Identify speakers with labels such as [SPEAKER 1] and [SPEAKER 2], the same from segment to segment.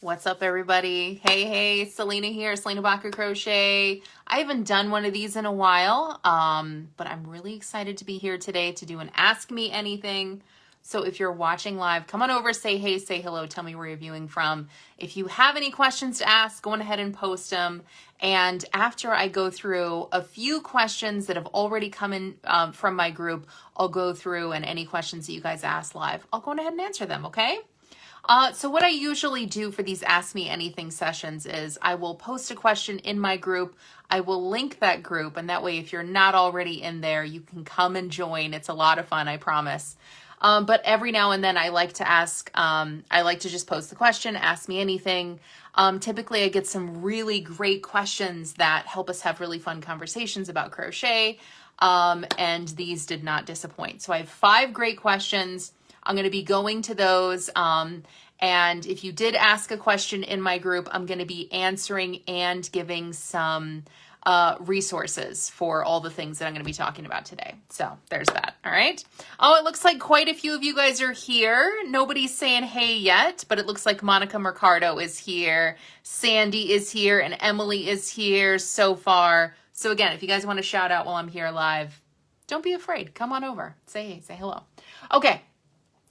[SPEAKER 1] What's up, everybody? Hey, Selena here, Selena Baca Crochet. I haven't done one of these in a while, but I'm really excited to be here today to do an Ask Me Anything. So if you're watching live, come on over, say hey, say hello, tell me where you're viewing from. If you have any questions to ask, go on ahead and post them. And after I go through a few questions that have already come in from my group, I'll go through, and any questions that you guys ask live, I'll go on ahead and answer them, okay? So what I usually do for these Ask Me Anything sessions is I will post a question in my group. I will link that group, and that way if you're not already in there, you can come and join. It's a lot of fun, I promise. But every now and then I like to ask, I like to just post the question, ask me anything. Typically I get some really great questions that help us have really fun conversations about crochet. And these did not disappoint. So I have 5 great questions. I'm going to be going to those. And if you did ask a question in my group, I'm going to be answering and giving some resources for all the things that I'm going to be talking about today. So there's that. All right. Oh, it looks like quite a few of you guys are here. Nobody's saying hey yet, but it looks like Monica Mercado is here. Sandy is here and Emily is here so far. So again, if you guys want to shout out while I'm here live, don't be afraid. Come on over. Say hey, say hello. Okay.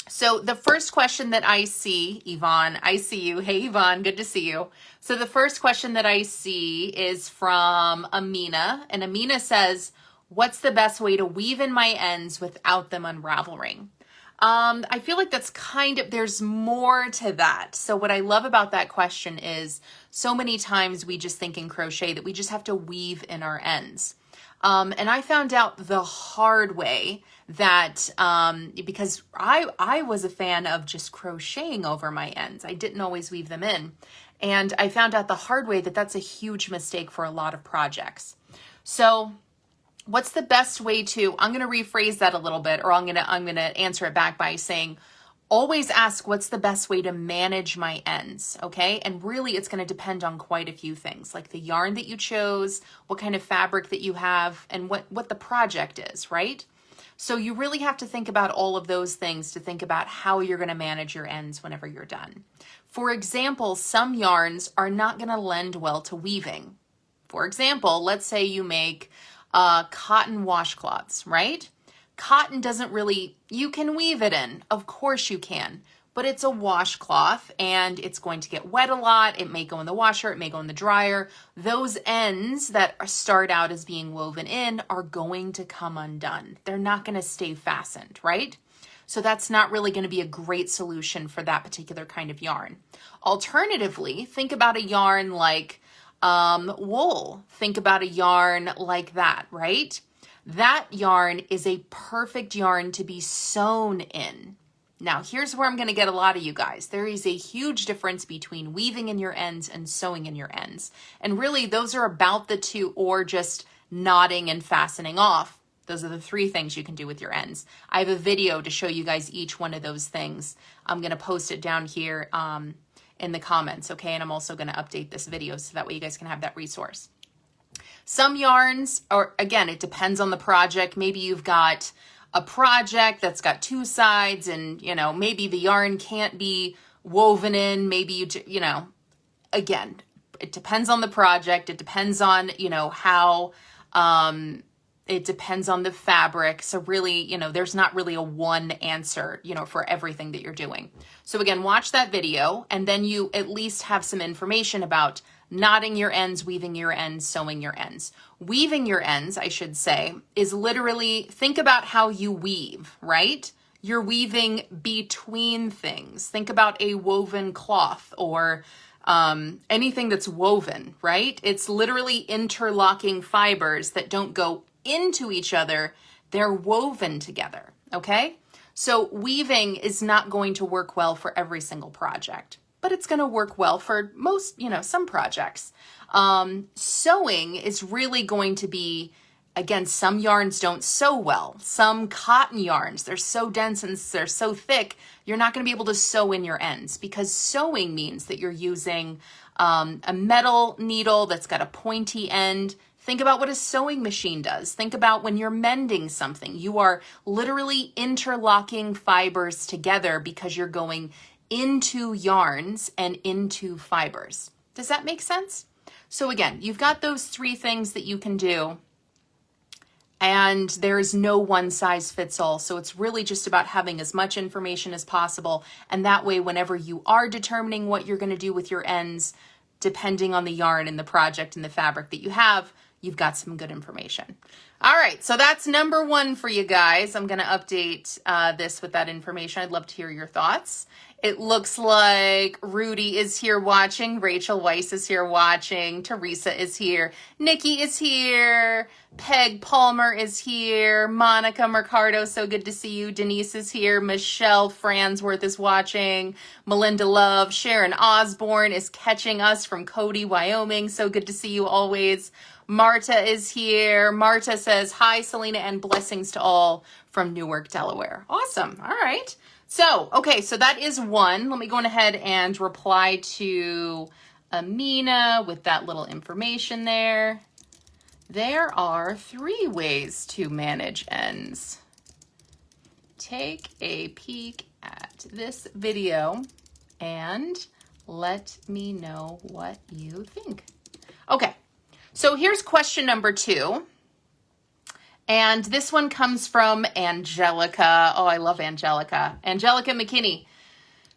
[SPEAKER 1] So the first question that I see, Yvonne, I see you. Hey, Yvonne, good to see you. So the first question that I see is from Amina. And Amina says, what's the best way to weave in my ends without them unraveling? I feel like that's there's more to that. So what I love about that question is so many times we just think in crochet that we just have to weave in our ends. And I found out the hard way that, because I was a fan of just crocheting over my ends. I didn't always weave them in. And I found out the hard way that that's a huge mistake for a lot of projects. So what's the best way to, I'm going to rephrase that a little bit, or I'm going to answer it back by saying, always ask what's the best way to manage my ends, okay? And really it's going to depend on quite a few things, like the yarn that you chose, what kind of fabric that you have, and what the project is, right? So you really have to think about all of those things to think about how you're going to manage your ends whenever you're done. For example, some yarns are not going to lend well to weaving. For example, let's say you make cotton washcloths, right? Cotton doesn't really, you can weave it in, of course you can, but it's a washcloth and it's going to get wet a lot. It may go in the washer, it may go in the dryer. Those ends that start out as being woven in are going to come undone. They're not going to stay fastened, right? So that's not really going to be a great solution for that particular kind of yarn. Alternatively, think about a yarn like wool. Think about a yarn like that, right? That yarn is a perfect yarn to be sewn in. Now, here's where I'm going to get a lot of you guys. There is a huge difference between weaving in your ends and sewing in your ends. And really, those are about the two, or just knotting and fastening off. Those are the 3 things you can do with your ends. I have a video to show you guys each one of those things. I'm going to post it down here in the comments, okay? And I'm also going to update this video so that way you guys can have that resource. Some yarns, or again, it depends on the project. Maybe you've got a project that's got 2 sides and, you know, maybe the yarn can't be woven in. Maybe again, it depends on the project. It depends on, how, it depends on the fabric. So really, there's not really a one answer, for everything that you're doing. So again, watch that video and then you at least have some information about knotting your ends, weaving your ends, sewing your ends. Weaving your ends, I should say, is literally, think about how you weave, right? You're weaving between things. Think about a woven cloth or anything that's woven, right? It's literally interlocking fibers that don't go into each other. They're woven together, okay? So weaving is not going to work well for every single project, but it's going to work well for most, some projects. Sewing is really going to be, again, some yarns don't sew well. Some cotton yarns, they're so dense and they're so thick, you're not going to be able to sew in your ends, because sewing means that you're using a metal needle that's got a pointy end. Think about what a sewing machine does. Think about when you're mending something. You are literally interlocking fibers together because you're going into yarns and into fibers. Does that make sense? So again, you've got those 3 things that you can do, and there's no one size fits all. So it's really just about having as much information as possible. And that way, whenever you are determining what you're going to do with your ends, depending on the yarn and the project and the fabric that you have, you've got some good information. All right, so that's number 1 for you guys. I'm going to update this with that information. I'd love to hear your thoughts. It looks like Rudy is here watching. Rachel Weiss is here watching. Teresa is here. Nikki is here. Peg Palmer is here. Monica Mercado, so good to see you. Denise is here. Michelle Fransworth is watching. Melinda Love. Sharon Osborne is catching us from Cody, Wyoming. So good to see you always. Marta is here. Marta says, hi, Selena, and blessings to all from Newark, Delaware. Awesome. All right. So, okay, so that is 1. Let me go ahead and reply to Amina with that little information there. There are 3 ways to manage ends. Take a peek at this video and let me know what you think. Okay, so here's question number 2. And this one comes from Angelica. Oh, I love Angelica. Angelica McKinney.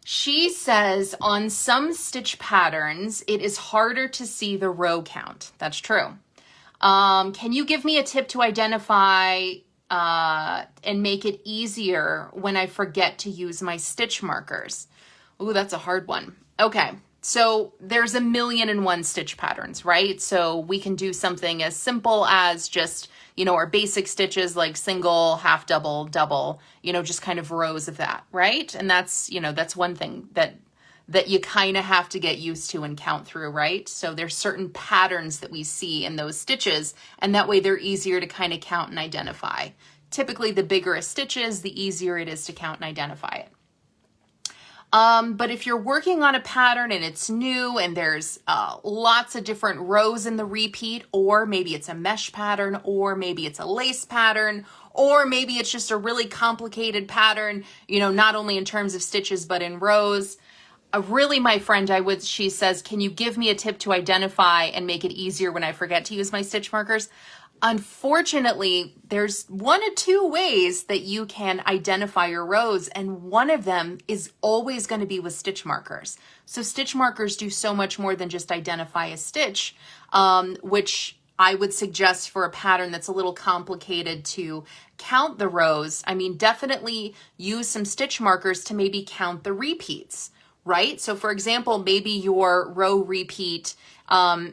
[SPEAKER 1] She says, on some stitch patterns, it is harder to see the row count. That's true. Can you give me a tip to identify and make it easier when I forget to use my stitch markers? Ooh, that's a hard one. Okay. So there's 1,000,001 stitch patterns, right? So we can do something as simple as just, you know, our basic stitches like single, half double, double, you know, just kind of rows of that, right? And that's, you know, that's one thing that you kind of have to get used to and count through, right? So there's certain patterns that we see in those stitches, and that way they're easier to kind of count and identify. Typically, the bigger a stitch is, the easier it is to count and identify it. But if you're working on a pattern and it's new and there's lots of different rows in the repeat, or maybe it's a mesh pattern, or maybe it's a lace pattern, or maybe it's just a really complicated pattern, you know, not only in terms of stitches, but in rows. Really, my friend, she says, can you give me a tip to identify and make it easier when I forget to use my stitch markers? Unfortunately, there's 1 or 2 ways that you can identify your rows, and one of them is always going to be with stitch markers. So stitch markers do so much more than just identify a stitch, which I would suggest for a pattern that's a little complicated to count the rows. I mean, definitely use some stitch markers to maybe count the repeats, right? So for example, maybe your row repeat,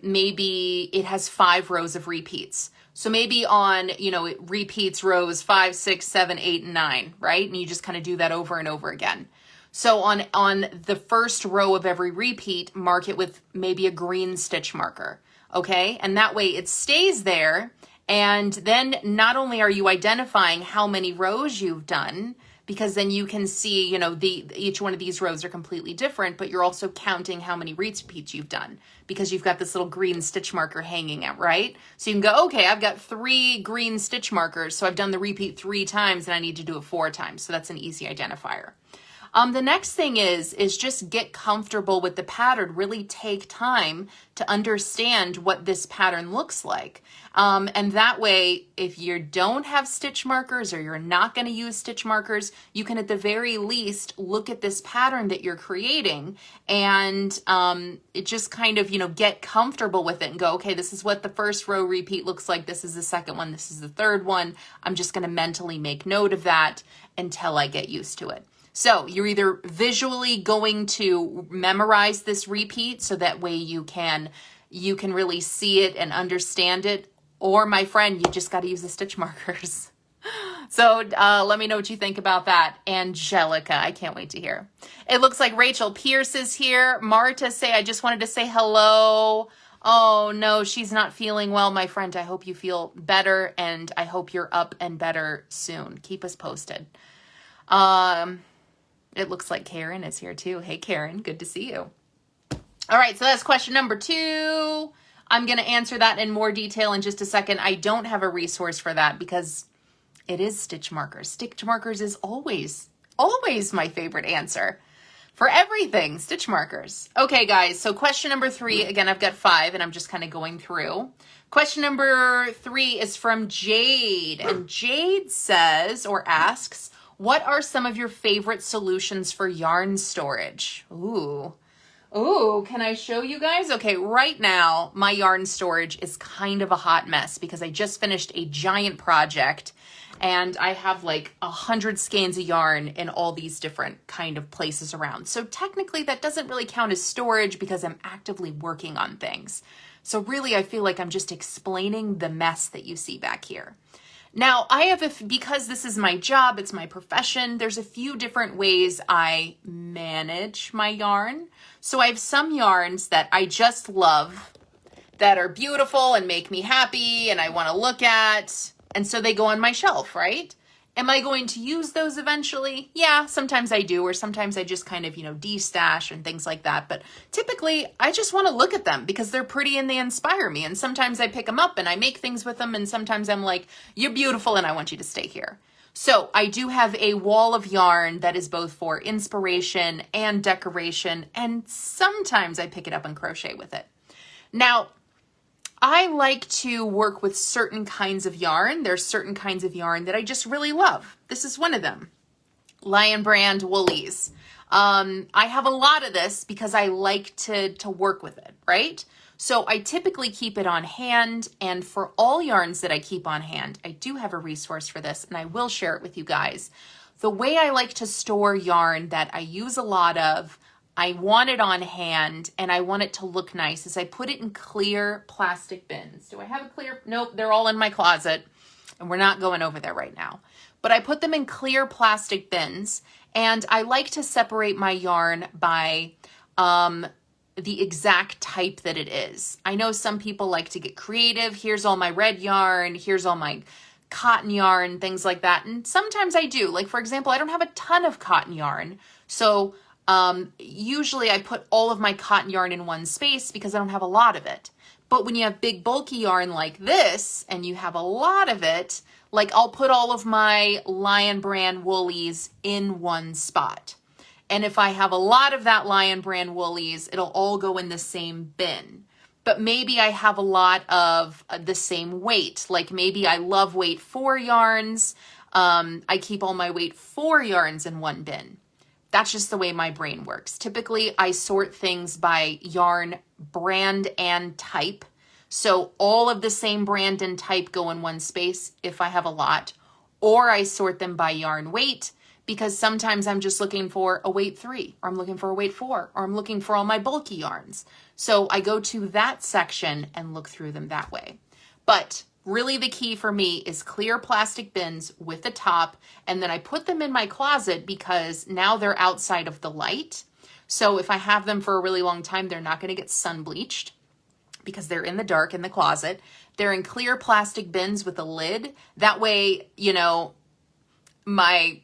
[SPEAKER 1] maybe it has 5 rows of repeats. So maybe on, you know, it repeats rows 5, 6, 7, 8, and 9, right? And you just kind of do that over and over again. So on the first row of every repeat, mark it with maybe a green stitch marker, okay? And that way it stays there. And then not only are you identifying how many rows you've done, because then you can see, you know, each one of these rows are completely different, but you're also counting how many repeats you've done because you've got this little green stitch marker hanging out, right? So you can go, okay, I've got 3 green stitch markers, so I've done the repeat 3 times and I need to do it 4 times. So that's an easy identifier. The next thing is just get comfortable with the pattern. Really take time to understand what this pattern looks like. And that way, if you don't have stitch markers or you're not going to use stitch markers, you can at the very least look at this pattern that you're creating and it just kind of, you know, get comfortable with it and go, okay, this is what the first row repeat looks like. This is the second one. This is the third one. I'm just going to mentally make note of that until I get used to it. So you're either visually going to memorize this repeat so that way you can really see it and understand it, or my friend, you just got to use the stitch markers. So let me know what you think about that. Angelica, I can't wait to hear. It looks like Rachel Pierce is here. Marta say, I just wanted to say hello. Oh no, she's not feeling well, my friend. I hope you feel better and I hope you're up and better soon. Keep us posted. It looks like Karen is here too. Hey, Karen, good to see you. All right, so that's question number 2. I'm going to answer that in more detail in just a second. I don't have a resource for that because it is stitch markers. Stitch markers is always my favorite answer. For everything, stitch markers. Okay, guys, so question number 3, again, I've got 5 and I'm just kind of going through. Question number 3 is from Jade, and Jade says or asks, what are some of your favorite solutions for yarn storage? Ooh, can I show you guys? Okay, right now, my yarn storage is kind of a hot mess because I just finished a giant project and I have like 100 skeins of yarn in all these different kind of places around. So technically that doesn't really count as storage because I'm actively working on things. So really I feel like I'm just explaining the mess that you see back here. Now I have, because this is my job, it's my profession, there's a few different ways I manage my yarn. So I have some yarns that I just love, that are beautiful and make me happy and I want to look at. And so they go on my shelf, right? Am I going to use those eventually? Yeah, sometimes I do, or sometimes I just kind of, de-stash and things like that. But typically, I just want to look at them because they're pretty and they inspire me. And sometimes I pick them up and I make things with them. And sometimes I'm like, you're beautiful and I want you to stay here. So I do have a wall of yarn that is both for inspiration and decoration. And sometimes I pick it up and crochet with it. Now, I like to work with certain kinds of yarn. There's certain kinds of yarn that I just really love. This is one of them, Lion Brand Woolies. I have a lot of this because I like to work with it, right? So I typically keep it on hand, and for all yarns that I keep on hand, I do have a resource for this, and I will share it with you guys. The way I like to store yarn that I use a lot of, I want it on hand and I want it to look nice, is I put it in clear plastic bins. Do I have a clear? Nope, they're all in my closet and we're not going over there right now. But I put them in clear plastic bins, and I like to separate my yarn by the exact type that it is. I know some people like to get creative. Here's all my red yarn, here's all my cotton yarn, things like that. And sometimes I do. Like, for example, I don't have a ton of cotton yarn. So usually I put all of my cotton yarn in one space because I don't have a lot of it. But when you have big bulky yarn like this and you have a lot of it, like I'll put all of my Lion Brand Woolies in one spot. And if I have a lot of that Lion Brand Woolies, it'll all go in the same bin. But maybe I have a lot of the same weight. Like maybe I love weight 4 yarns. I keep all my weight 4 yarns in one bin. That's just the way my brain works. Typically, I sort things by yarn, brand, and type. So all of the same brand and type go in one space if I have a lot. Or I sort them by yarn weight, because sometimes I'm just looking for a weight 3, or I'm looking for a weight 4, or I'm looking for all my bulky yarns. So I go to that section and look through them that way. But really the key for me is clear plastic bins with the top, and then I put them in my closet because now they're outside of the light. So if I have them for a really long time, they're not going to get sun bleached because they're in the dark in the closet. They're in clear plastic bins with a lid. That way,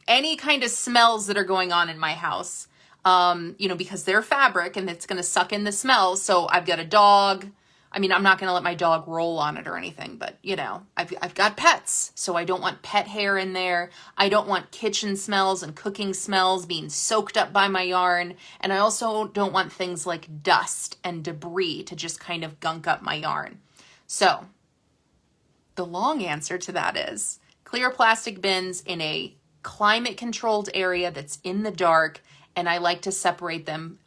[SPEAKER 1] any kind of smells that are going on in my house, because they're fabric and it's going to suck in the smells. So I've got a dog. I mean, I'm not going to let my dog roll on it or anything, but I've got pets, so I don't want pet hair in there. I don't want kitchen smells and cooking smells being soaked up by my yarn. And I also don't want things like dust and debris to just kind of gunk up my yarn. So the long answer to that is clear plastic bins in a climate controlled area that's in the dark. And I like to separate them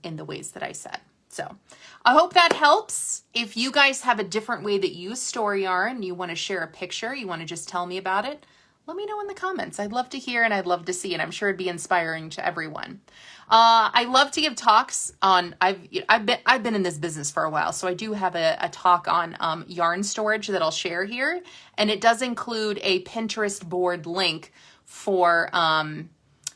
[SPEAKER 1] in the ways that I said. So I hope that helps. If you guys have a different way that you store yarn, you want to share a picture, you want to just tell me about it, let me know in the comments. I'd love to hear and I'd love to see, and I'm sure it'd be inspiring to everyone. I love to give talks on, I've been in this business for a while, so I do have a talk on yarn storage that I'll share here, and it does include a Pinterest board link for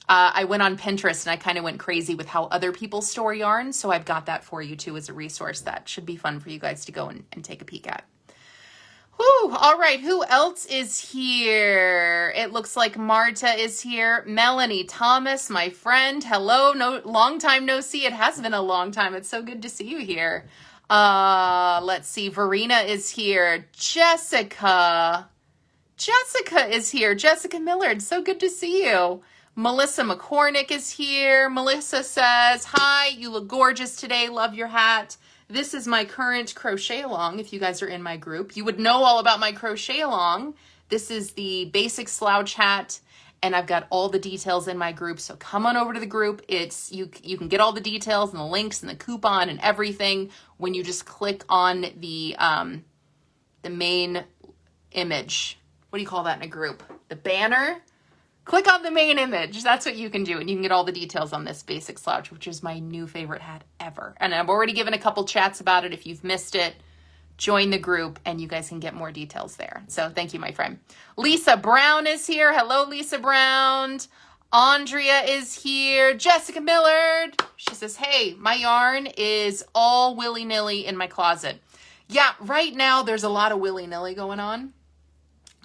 [SPEAKER 1] I went on Pinterest and I kind of went crazy with how other people store yarn. So I've got that for you too as a resource that should be fun for you guys to go and take a peek at. Whew, all right, who else is here? It looks like Marta is here. Melanie Thomas, my friend. Hello, long time no see. It has been a long time. It's so good to see you here. Let's see, Verena is here. Jessica is here. Jessica Millard, so good to see you. Melissa McCormick is here. Melissa says, hi, you look gorgeous today. Love your hat. This is my current crochet along. If you guys are in my group, you would know all about my crochet along. This is the basic slouch hat, and I've got all the details in my group. So come on over to the group. It's you can get all the details and the links and the coupon and everything when you just click on the main image. What do you call that in a group? The banner. Click on the main image. That's what you can do. And you can get all the details on this basic slouch, which is my new favorite hat ever. And I've already given a couple chats about it. If you've missed it, join the group and you guys can get more details there. So thank you, my friend. Lisa Brown is here. Hello, Lisa Brown. Andrea is here. Jessica Millard. She says, hey, my yarn is all willy-nilly in my closet. Yeah, right now there's a lot of willy-nilly going on.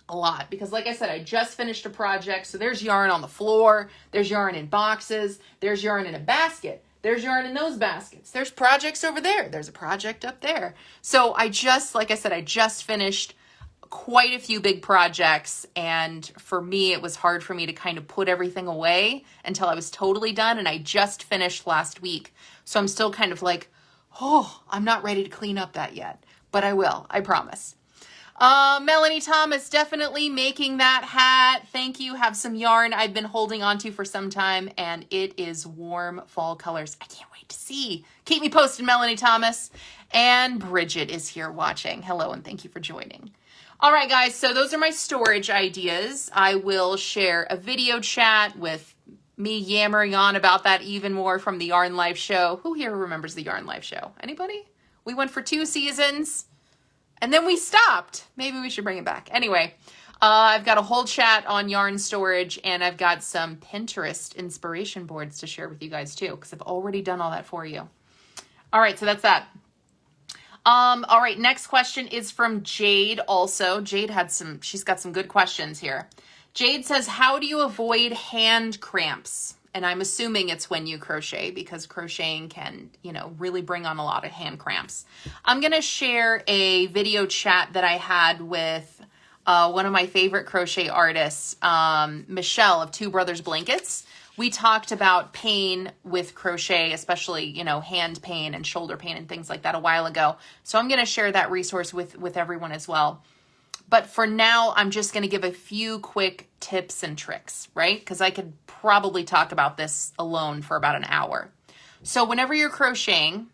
[SPEAKER 1] A lot, because like I said, I just finished a project. So there's yarn on the floor. There's yarn in boxes. There's yarn in a basket. There's yarn in those baskets. There's projects over there. There's a project up there. So like I said, I just finished quite a few big projects. And for me, it was hard for me to kind of put everything away until I was totally done. And I just finished last week. So I'm still kind of like, oh, I'm not ready to clean up that yet, but I will, I promise. Melanie Thomas, definitely making that hat. Thank you. Have some yarn I've been holding on to for some time, and it is warm fall colors. I can't wait to see. Keep me posted, Melanie Thomas. And Bridget is here watching. Hello, and thank you for joining. All right, guys, so those are my storage ideas. I will share a video chat with me yammering on about that even more from the Yarn Life show. Who here remembers the Yarn Life show? Anybody? We went for 2 seasons. And then we stopped. Maybe we should bring it back. Anyway, I've got a whole chat on yarn storage, and I've got some Pinterest inspiration boards to share with you guys too, because I've already done all that for you. All right, so that's that. All right, next question is from Jade also. Jade she's got some good questions here. Jade says, how do you avoid hand cramps? And I'm assuming it's when you crochet, because crocheting can, really bring on a lot of hand cramps. I'm going to share a video chat that I had with one of my favorite crochet artists, Michelle of Two Brothers Blankets. We talked about pain with crochet, especially, hand pain and shoulder pain and things like that a while ago. So I'm going to share that resource with everyone as well. But for now, I'm just going to give a few quick tips and tricks, right? Because I could probably talk about this alone for about an hour. So whenever you're crocheting,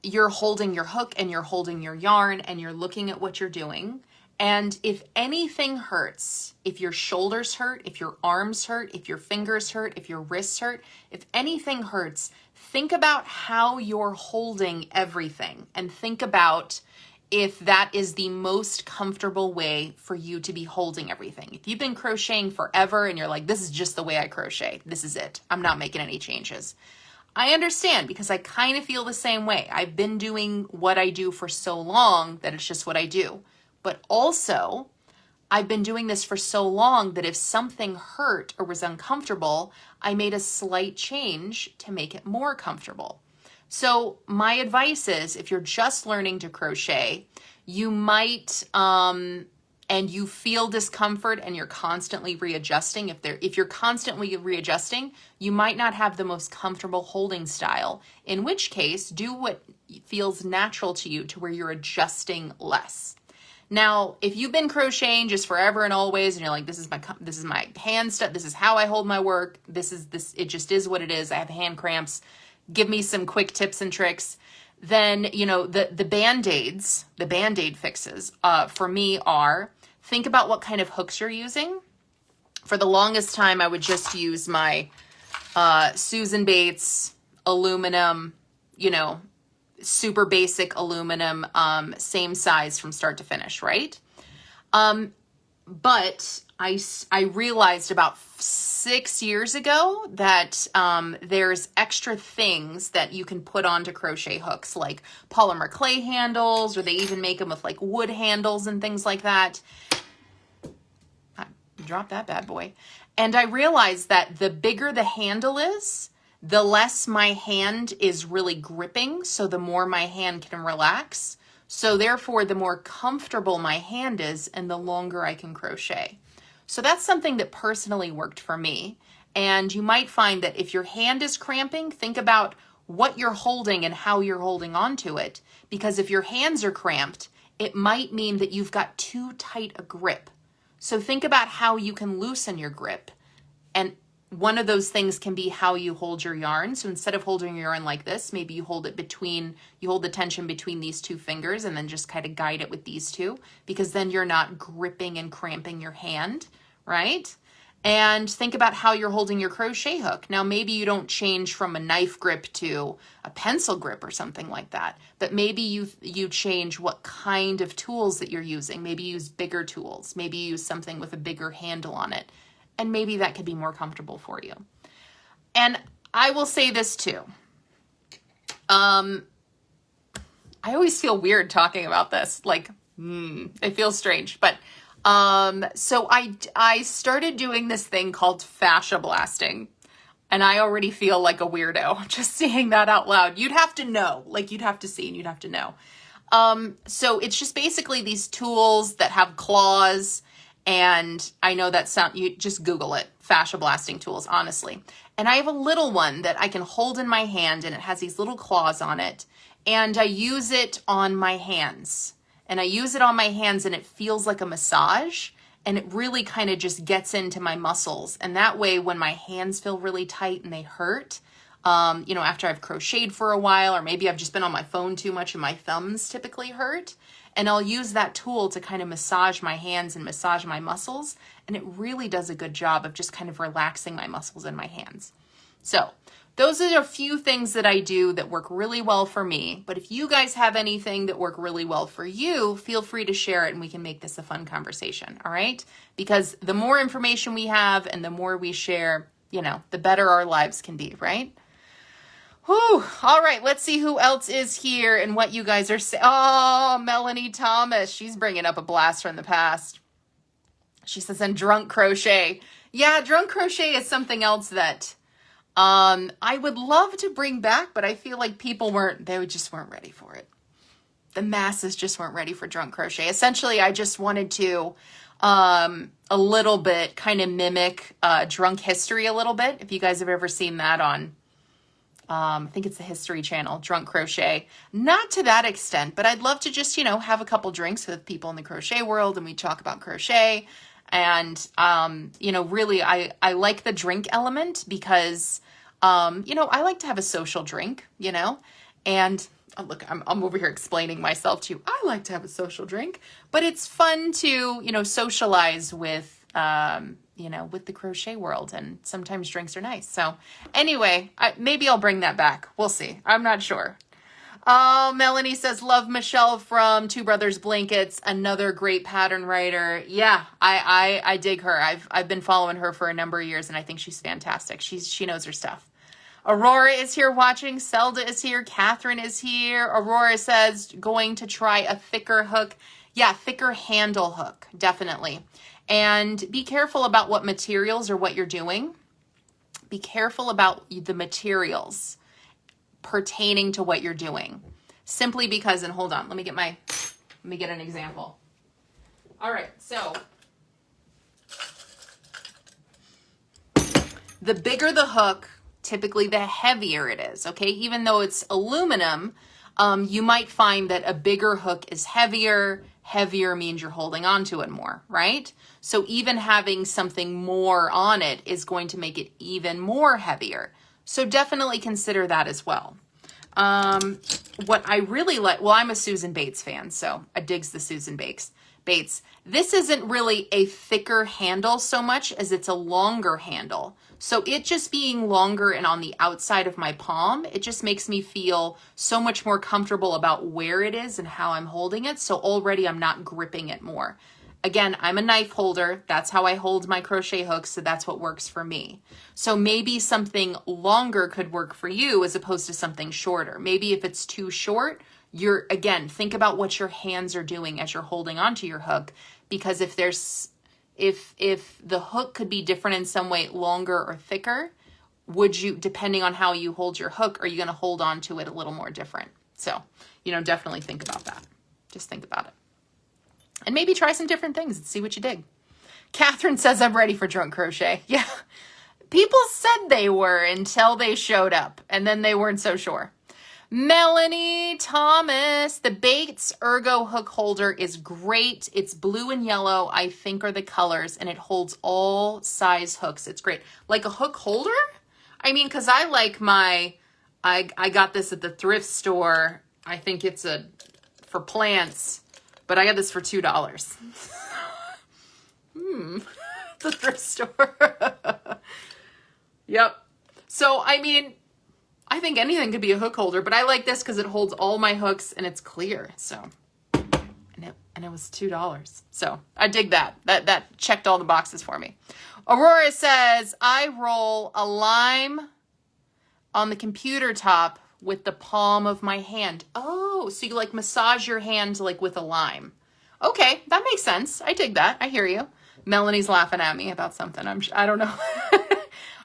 [SPEAKER 1] you're holding your hook and you're holding your yarn and you're looking at what you're doing. And if anything hurts, if your shoulders hurt, if your arms hurt, if your fingers hurt, if your wrists hurt, if anything hurts, think about how you're holding everything and think about if that is the most comfortable way for you to be holding everything. If you've been crocheting forever and you're like, this is just the way I crochet, this is it, I'm not making any changes. I understand, because I kind of feel the same way. I've been doing what I do for so long that it's just what I do. But also, I've been doing this for so long that if something hurt or was uncomfortable, I made a slight change to make it more comfortable. So my advice is, if you're just learning to crochet, you might, and you feel discomfort and you're constantly readjusting. If you're constantly readjusting, you might not have the most comfortable holding style, in which case do what feels natural to you to where you're adjusting less. Now, if you've been crocheting just forever and always, and you're like, this is my hand stuff, this is how I hold my work, it just is what it is, I have hand cramps, give me some quick tips and tricks, then, the Band-Aids, the Band-Aid fixes for me are, think about what kind of hooks you're using. For the longest time, I would just use my Susan Bates aluminum, super basic aluminum, same size from start to finish, right? But I realized about 6 years ago that there's extra things that you can put onto crochet hooks, like polymer clay handles, or they even make them with like wood handles and things like that. Drop that bad boy. And I realized that the bigger the handle is, the less my hand is really gripping, so the more my hand can relax. So therefore, the more comfortable my hand is and the longer I can crochet. So that's something that personally worked for me. And you might find that if your hand is cramping, think about what you're holding and how you're holding on to it. Because if your hands are cramped, it might mean that you've got too tight a grip. So think about how you can loosen your grip. And one of those things can be how you hold your yarn. So instead of holding your yarn like this, maybe you hold the tension between these two fingers and then just kind of guide it with these two, because then you're not gripping and cramping your hand, right? And think about how you're holding your crochet hook. Now, maybe you don't change from a knife grip to a pencil grip or something like that, but maybe you change what kind of tools that you're using. Maybe you use bigger tools. Maybe you use something with a bigger handle on it. And maybe that could be more comfortable for you. And I will say this too. I always feel weird talking about this. Like, it feels strange. But so I started doing this thing called fascia blasting. And I already feel like a weirdo just saying that out loud. You'd have to know. Like, you'd have to see and you'd have to know. So it's just basically these tools that have claws. And I know you just Google it, fascia blasting tools, honestly. And I have a little one that I can hold in my hand, and it has these little claws on it. And I use it on my hands. And I use it on my hands, and it feels like a massage. And it really kind of just gets into my muscles. And that way, when my hands feel really tight and they hurt, after I've crocheted for a while, or maybe I've just been on my phone too much and my thumbs typically hurt, and I'll use that tool to kind of massage my hands and massage my muscles. And it really does a good job of just kind of relaxing my muscles in my hands. So those are a few things that I do that work really well for me. But if you guys have anything that work really well for you, feel free to share it and we can make this a fun conversation, all right? Because the more information we have and the more we share, the better our lives can be, right? Whew. All right, let's see who else is here and what you guys are saying. Oh, Melanie Thomas. She's bringing up a blast from the past. She says, and drunk crochet. Yeah, drunk crochet is something else that I would love to bring back, but I feel like they just weren't ready for it. The masses just weren't ready for drunk crochet. Essentially, I just wanted to a little bit kind of mimic drunk history a little bit. If you guys have ever seen that on I think it's the History Channel, Drunk Crochet. Not to that extent, but I'd love to just, have a couple drinks with people in the crochet world and we talk about crochet. And, really, I like the drink element because, I like to have a social drink, and look, I'm over here explaining myself to you. I like to have a social drink, but it's fun to, socialize with, with the crochet world, and sometimes drinks are nice. So anyway, maybe I'll bring that back. We'll see. I'm not sure. Oh, Melanie says, love Michelle from Two Brothers Blankets, another great pattern writer. Yeah, I dig her. I've been following her for a number of years and I think she's fantastic. She knows her stuff. Aurora is here watching. Zelda is here. Catherine is here. Aurora says, going to try a thicker hook. Yeah, thicker handle hook, definitely. And be careful about what materials or what you're doing. Be careful about the materials pertaining to what you're doing. Simply because, and hold on, let me get an example. All right, so the bigger the hook, typically the heavier it is, okay? Even though it's aluminum, you might find that a bigger hook is heavier. Heavier means you're holding on to it more, right? So even having something more on it is going to make it even more heavier. So definitely consider that as well. What I really like, well, I'm a Susan Bates fan, so I digs the Susan Bates. This isn't really a thicker handle so much as it's a longer handle. So it just being longer and on the outside of my palm, it just makes me feel so much more comfortable about where it is and how I'm holding it. So already I'm not gripping it more. Again, I'm a knife holder. That's how I hold my crochet hooks. So that's what works for me. So maybe something longer could work for you as opposed to something shorter. Maybe if it's too short, again, think about what your hands are doing as you're holding onto your hook. Because if the hook could be different in some way, longer or thicker, depending on how you hold your hook, are you going to hold on to it a little more different? So, definitely think about that. Just think about it. And maybe try some different things and see what you dig. Catherine says I'm ready for drunk crochet. Yeah. People said they were until they showed up, and then they weren't so sure. Melanie Thomas, the Bates Ergo hook holder is great. It's blue and yellow, I think are the colors, and it holds all size hooks. It's great. Like a hook holder? I mean, because I like I got this at the thrift store. I think it's for plants, but I got this for $2. The thrift store. Yep. So, I mean, I think anything could be a hook holder, but I like this because it holds all my hooks and it's clear. So, and it was $2. So I dig that. That checked all the boxes for me. Aurora says, I roll a lime on the computer top with the palm of my hand. Oh, so you like massage your hand like with a lime. Okay, that makes sense. I dig that. I hear you. Melanie's laughing at me about something. I don't know.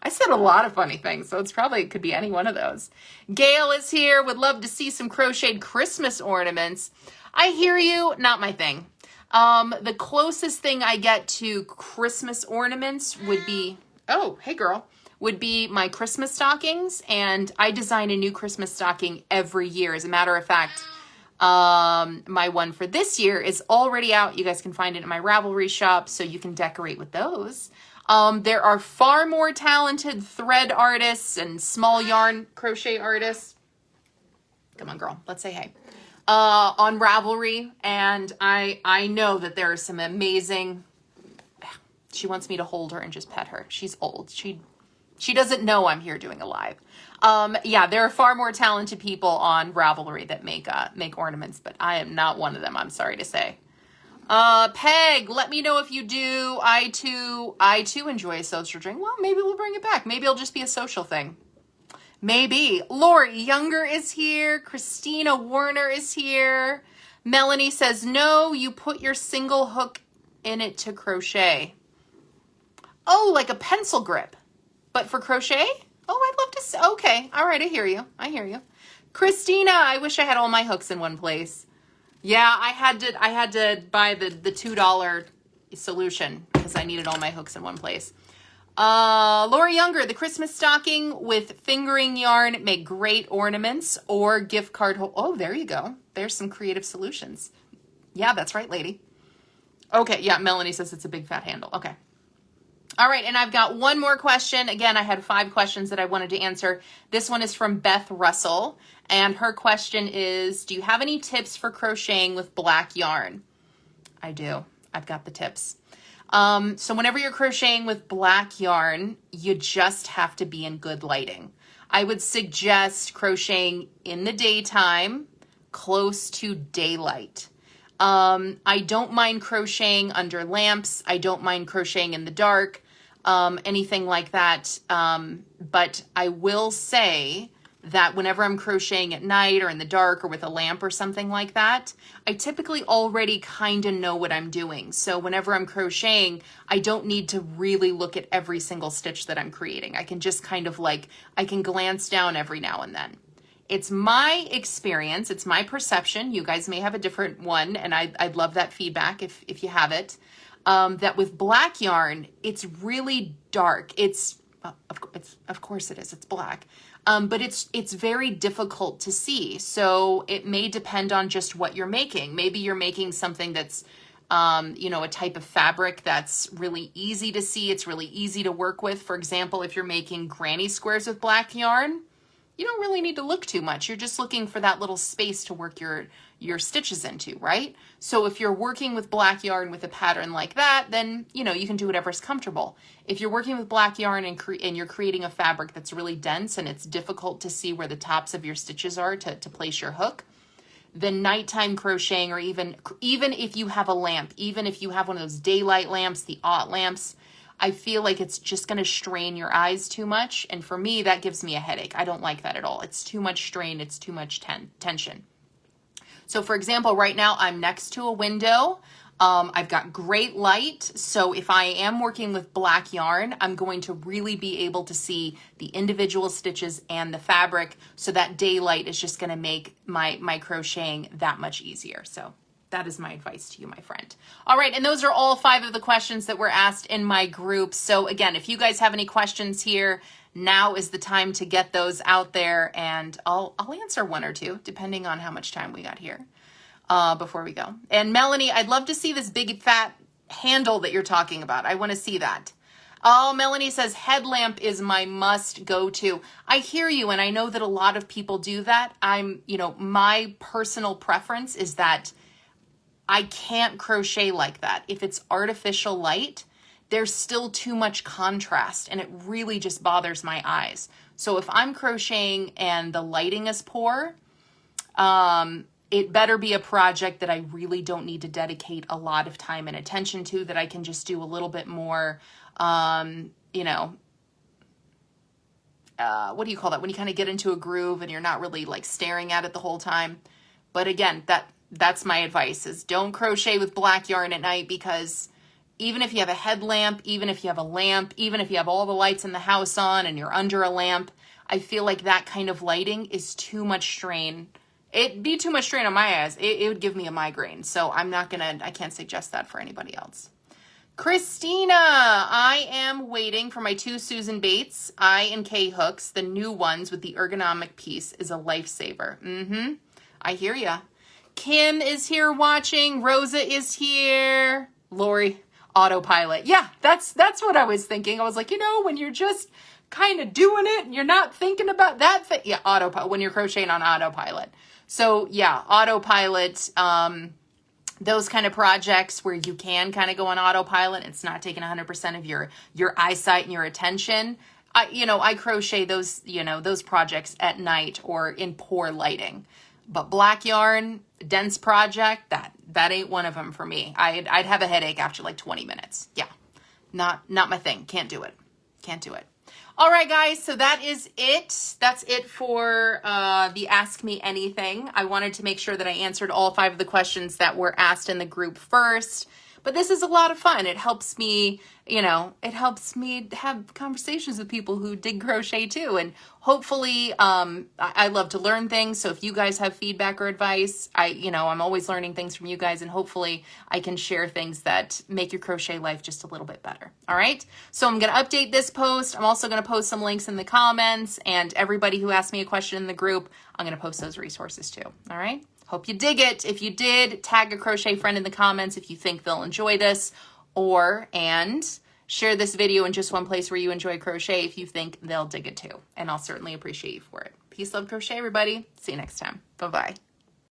[SPEAKER 1] I said a lot of funny things, so it could be any one of those. Gail is here. Would love to see some crocheted Christmas ornaments. I hear you. Not my thing. The closest thing I get to Christmas ornaments would be, oh, hey girl, would be my Christmas stockings. And I design a new Christmas stocking every year. As a matter of fact, my one for this year is already out. You guys can find it in my Ravelry shop, so you can decorate with those. There are far more talented thread artists and small yarn crochet artists. Come on, girl. Let's say hey. On Ravelry. And I know that there are some amazing... She wants me to hold her and just pet her. She's old. She doesn't know I'm here doing a live. Yeah, there are far more talented people on Ravelry that make ornaments, but I am not one of them, I'm sorry to say. Peg, let me know if you do. I too enjoy a social drink. Well, maybe we'll bring it back. Maybe it'll just be a social thing. Maybe. Lori Younger is here. Christina Warner is here. Melanie says, no, you put your single hook in it to crochet. Oh, like a pencil grip, but for crochet? Oh, I'd love to see. Okay. All right. I hear you. Christina, I wish I had all my hooks in one place. Yeah, I had to buy the $2 solution because I needed all my hooks in one place. Lori Younger, the Christmas stocking with fingering yarn make great ornaments or gift card. Oh, there you go. There's some creative solutions. Yeah, that's right, lady. Okay, yeah, Melanie says it's a big fat handle. Okay. All right, and I've got one more question. Again, I had 5 questions that I wanted to answer. This one is from Beth Russell, and her question is, do you have any tips for crocheting with black yarn? I do. I've got the tips. So whenever you're crocheting with black yarn, you just have to be in good lighting. I would suggest crocheting in the daytime, close to daylight. I don't mind crocheting under lamps. I don't mind crocheting in the dark, anything like that. But I will say that whenever I'm crocheting at night or in the dark or with a lamp or something like that, I typically already kind of know what I'm doing. So whenever I'm crocheting, I don't need to really look at every single stitch that I'm creating. I can just kind of I can glance down every now and then. It's my experience. It's my perception. You guys may have a different one, and I'd love that feedback if you have it. That with black yarn, it's really dark. Of course it is. It's black. But it's very difficult to see. So it may depend on just what you're making. Maybe you're making something that's, a type of fabric that's really easy to see. It's really easy to work with. For example, if you're making granny squares with black yarn, you don't really need to look too much. You're just looking for that little space to work your stitches into, right? So if you're working with black yarn with a pattern like that, then, you can do whatever's comfortable. If you're working with black yarn and you're creating a fabric that's really dense and it's difficult to see where the tops of your stitches are to place your hook, then nighttime crocheting, or even if you have a lamp, even if you have one of those daylight lamps, the aught lamps, I feel like it's just going to strain your eyes too much. And for me, that gives me a headache. I don't like that at all. It's too much strain. It's too much tension. So for example, right now I'm next to a window. I've got great light. So if I am working with black yarn, I'm going to really be able to see the individual stitches and the fabric. So that daylight is just going to make my crocheting that much easier. So that is my advice to you, my friend. All right, and those are all 5 of the questions that were asked in my group. So again, if you guys have any questions here, now is the time to get those out there, and I'll answer 1 or 2, depending on how much time we got here before we go. And Melanie, I'd love to see this big fat handle that you're talking about. I want to see that. Oh, Melanie says headlamp is my must go to. I hear you, and I know that a lot of people do that. My personal preference is that I can't crochet like that. If it's artificial light, there's still too much contrast, and it really just bothers my eyes. So if I'm crocheting and the lighting is poor, it better be a project that I really don't need to dedicate a lot of time and attention to, that I can just do a little bit more, what do you call that? When you kind of get into a groove and you're not really like staring at it the whole time. But again, that's my advice, is don't crochet with black yarn at night, because even if you have a headlamp, even if you have a lamp, even if you have all the lights in the house on and you're under a lamp, I feel like that kind of lighting is too much strain. It'd be too much strain on my eyes. It would give me a migraine. So I can't suggest that for anybody else. Christina, I am waiting for my 2 Susan Bates I and K hooks. The new ones with the ergonomic piece is a lifesaver. I hear ya. Kim is here watching. Rosa is here. Lori, autopilot. Yeah, that's what I was thinking. I was like, when you're just kind of doing it and you're not thinking about that thing. Yeah, autopilot, when you're crocheting on autopilot. So yeah, autopilot, those kind of projects where you can kind of go on autopilot, it's not taking 100% of your eyesight and your attention. I crochet those, those projects at night or in poor lighting. But black yarn, dense project, that ain't one of them for me. I'd have a headache after like 20 minutes. Yeah, not my thing. Can't do it. All right, guys, so that is it. That's it for the Ask Me Anything. I wanted to make sure that I answered all 5 of the questions that were asked in the group first. But this is a lot of fun. It helps me, have conversations with people who dig crochet too. And hopefully, I love to learn things. So if you guys have feedback or advice, I'm always learning things from you guys, and hopefully I can share things that make your crochet life just a little bit better. All right. So I'm going to update this post. I'm also going to post some links in the comments, and everybody who asked me a question in the group, I'm going to post those resources too. All right. Hope you dig it. If you did, tag a crochet friend in the comments if you think they'll enjoy this, and share this video in just one place where you enjoy crochet if you think they'll dig it too. And I'll certainly appreciate you for it. Peace, love, crochet, everybody. See you next time. Bye-bye.